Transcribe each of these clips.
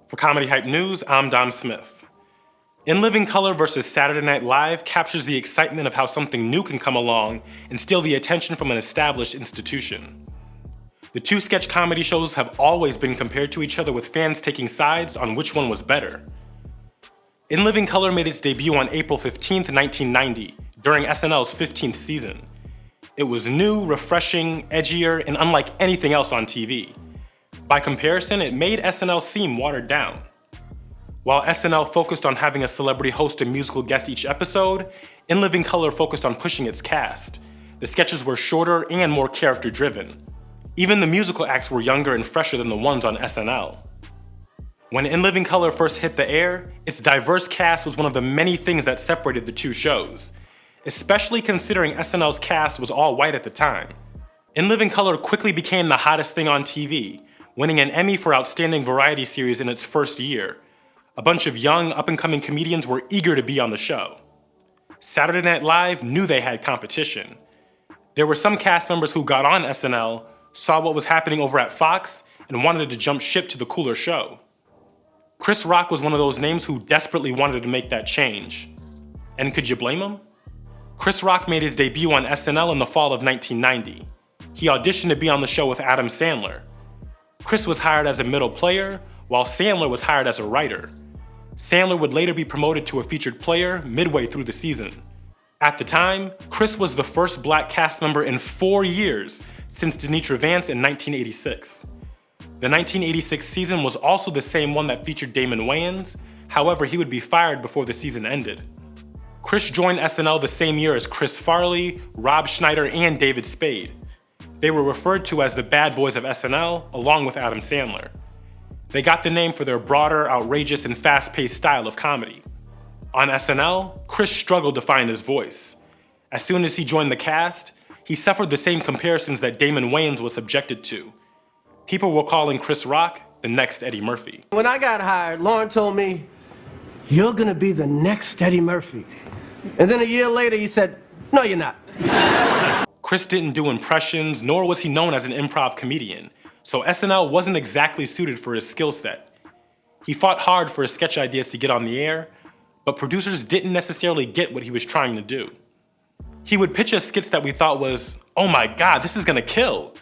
For Comedy Hype News, I'm Dom Smith. In Living Color vs. Saturday Night Live captures the excitement of how something new can come along and steal the attention from an established institution. The two sketch comedy shows have always been compared to each other, with fans taking sides on which one was better. In Living Color made its debut on April 15, 1990, during SNL's 15th season. It was new, refreshing, edgier, and unlike anything else on TV. By comparison, it made SNL seem watered down. While SNL focused on having a celebrity host a musical guest each episode, In Living Color focused on pushing its cast. The sketches were shorter and more character-driven. Even the musical acts were younger and fresher than the ones on SNL. When In Living Color first hit the air, its diverse cast was one of the many things that separated the two shows, especially considering SNL's cast was all white at the time. In Living Color quickly became the hottest thing on TV, winning an Emmy for Outstanding Variety Series in its first year. A bunch of young, up-and-coming comedians were eager to be on the show. Saturday Night Live knew they had competition. There were some cast members who got on SNL, saw what was happening over at Fox, and wanted to jump ship to the cooler show. Chris Rock was one of those names who desperately wanted to make that change. And could you blame him? Chris Rock made his debut on SNL in the fall of 1990. He auditioned to be on the show with Adam Sandler. Chris was hired as a middle player, while Sandler was hired as a writer. Sandler would later be promoted to a featured player midway through the season. At the time, Chris was the first black cast member in 4 years since Denitra Vance in 1986. The 1986 season was also the same one that featured Damon Wayans, however he would be fired before the season ended. Chris joined SNL the same year as Chris Farley, Rob Schneider, and David Spade. They were referred to as the Bad Boys of SNL, along with Adam Sandler. They got the name for their broader, outrageous, and fast-paced style of comedy. On SNL, Chris struggled to find his voice. As soon as he joined the cast, he suffered the same comparisons that Damon Wayans was subjected to. People were calling Chris Rock the next Eddie Murphy. When I got hired, Lauren told me, "You're gonna be the next Eddie Murphy." And then a year later, he said, "No, you're not." Chris didn't do impressions, nor was he known as an improv comedian, so SNL wasn't exactly suited for his skill set. He fought hard for his sketch ideas to get on the air, but producers didn't necessarily get what he was trying to do. He would pitch us skits that we thought was, "Oh my god, this is gonna kill,"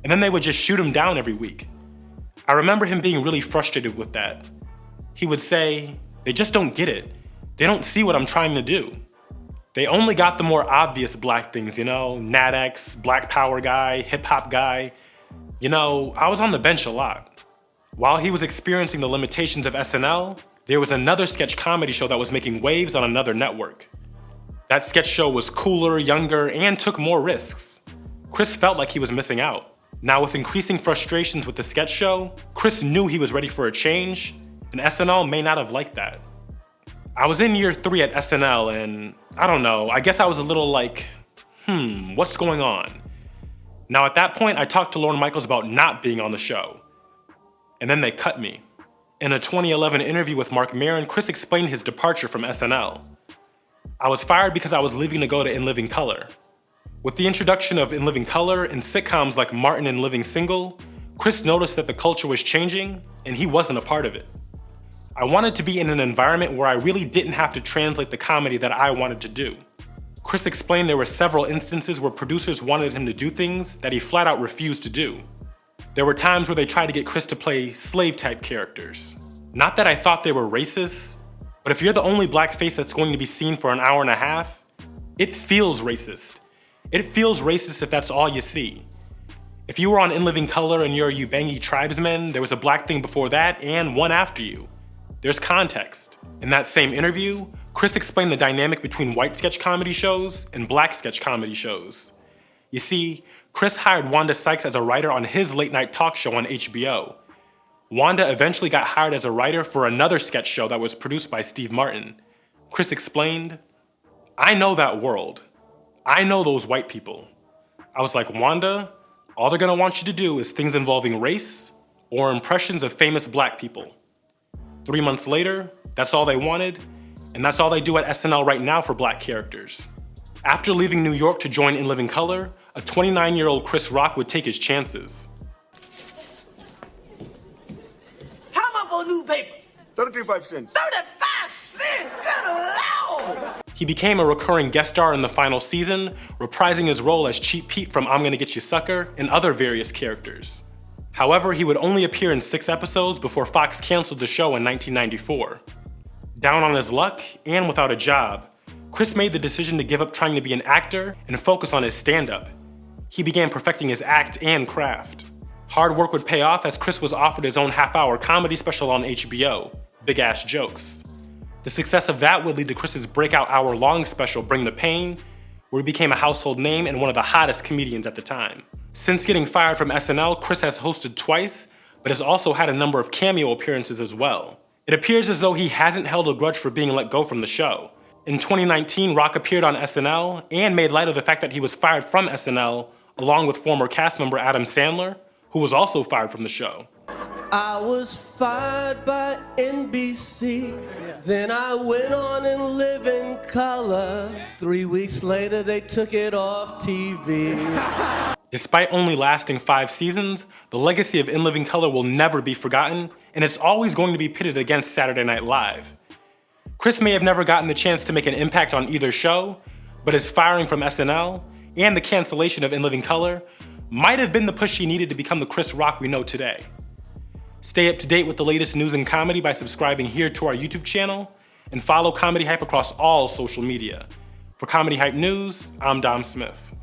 and then they would just shoot him down every week. I remember him being really frustrated with that. He would say, "They just don't get it. They don't see what I'm trying to do. They only got the more obvious black things, NatX, Black Power guy, hip hop guy. I was on the bench a lot." While he was experiencing the limitations of SNL, there was another sketch comedy show that was making waves on another network. That sketch show was cooler, younger, and took more risks. Chris felt like he was missing out. Now, with increasing frustrations with the sketch show, Chris knew he was ready for a change, and SNL may not have liked that. I was in year 3 at SNL, and I don't know, I guess I was a little like, what's going on? Now at that point, I talked to Lorne Michaels about not being on the show. And then they cut me. In a 2011 interview with Marc Maron, Chris explained his departure from SNL. "I was fired because I was leaving to go to In Living Color." With the introduction of In Living Color and sitcoms like Martin and Living Single, Chris noticed that the culture was changing, and he wasn't a part of it. "I wanted to be in an environment where I really didn't have to translate the comedy that I wanted to do." Chris explained there were several instances where producers wanted him to do things that he flat out refused to do. There were times where they tried to get Chris to play slave-type characters. Not that I thought they were racist, but if you're the only black face that's going to be seen for an hour and a half, it feels racist. It feels racist if that's all you see. If you were on In Living Color and you're a Ubangi tribesman, there was a black thing before that and one after you. There's context. In that same interview, Chris explained the dynamic between white sketch comedy shows and black sketch comedy shows. You see, Chris hired Wanda Sykes as a writer on his late-night talk show on HBO. Wanda eventually got hired as a writer for another sketch show that was produced by Steve Martin. Chris explained, "I know that world. I know those white people." I was like, "Wanda, all they're gonna want you to do is things involving race or impressions of famous black people." 3 months later, that's all they wanted, and that's all they do at SNL right now for black characters. After leaving New York to join In Living Color, a 29-year-old Chris Rock would take his chances. How am I newspaper? 35 cents. 35 cents? Good Lord! He became a recurring guest star in the final season, reprising his role as Cheap Pete from I'm Gonna Get You Sucker and other various characters. However, he would only appear in 6 episodes before Fox canceled the show in 1994. Down on his luck and without a job, Chris made the decision to give up trying to be an actor and focus on his stand-up. He began perfecting his act and craft. Hard work would pay off as Chris was offered his own half-hour comedy special on HBO, Big Ass Jokes. The success of that would lead to Chris's breakout hour-long special, Bring the Pain, where he became a household name and one of the hottest comedians at the time. Since getting fired from SNL, Chris has hosted twice, but has also had a number of cameo appearances as well. It appears as though he hasn't held a grudge for being let go from the show. In 2019, Rock appeared on SNL and made light of the fact that he was fired from SNL, along with former cast member Adam Sandler, who was also fired from the show. I was fired by NBC, then I went on and lived in color. 3 weeks later, they took it off TV. Despite only lasting 5 seasons, the legacy of In Living Color will never be forgotten, and it's always going to be pitted against Saturday Night Live. Chris may have never gotten the chance to make an impact on either show, but his firing from SNL and the cancellation of In Living Color might have been the push he needed to become the Chris Rock we know today. Stay up to date with the latest news and comedy by subscribing here to our YouTube channel, and follow Comedy Hype across all social media. For Comedy Hype News, I'm Dom Smith.